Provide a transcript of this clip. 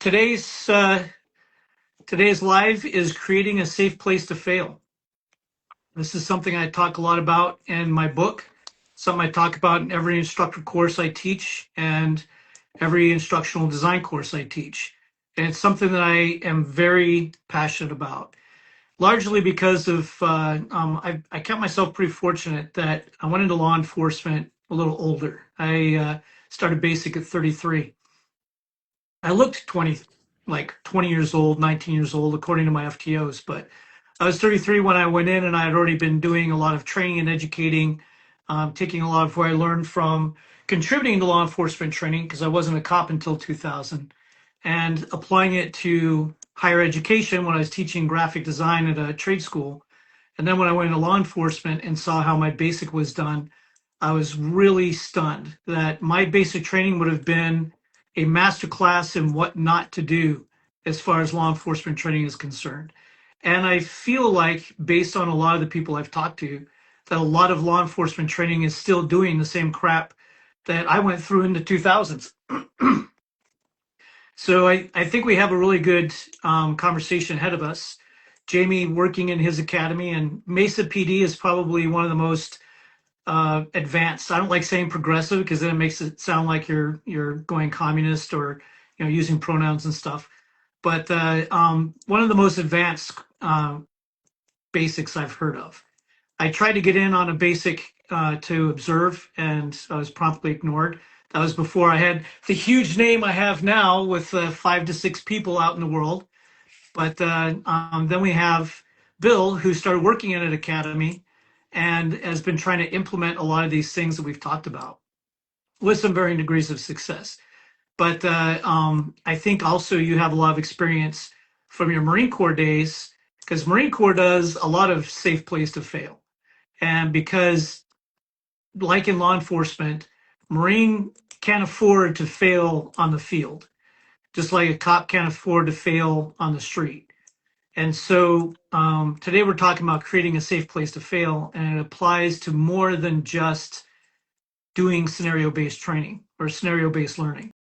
Today's today's live is creating a safe place to fail. This is something I talk a lot about in my book, something I talk about in every instructor course I teach and every instructional design course I teach. And it's something that I am very passionate about, largely because of I count myself pretty fortunate that I went into law enforcement a little older. I started basic at 33. I looked 20, like 20 years old, 19 years old, according to my FTOs, but I was 33 when I went in, and I had already been doing a lot of training and educating, taking a lot of what I learned from contributing to law enforcement training, because I wasn't a cop until 2000, and applying it to higher education when I was teaching graphic design at a trade school. And then when I went into law enforcement and saw how my basic was done, I was really stunned that my basic training would have been a masterclass in what not to do as far as law enforcement training is concerned. And I feel like, based on a lot of the people I've talked to, that a lot of law enforcement training is still doing the same crap that I went through in the 2000s. So I think we have a really good conversation ahead of us. Jamie working in his academy, and Mesa PD is probably one of the most advanced. I don't like saying progressive because then it makes it sound like you're going communist or using pronouns and stuff. But one of the most advanced basics I've heard of. I tried to get in on a basic to observe, and I was promptly ignored. That was before I had the huge name I have now with 5 to 6 people out in the world. But then we have Bill, who started working in an academy and has been trying to implement a lot of these things that we've talked about with some varying degrees of success. But I think also you have a lot of experience from your Marine Corps days, because Marine Corps does a lot of safe place to fail. And because, like in law enforcement, Marine can't afford to fail on the field, just like a cop can't afford to fail on the street. And so today we're talking about creating a safe place to fail, and it applies to more than just doing scenario-based training or scenario-based learning.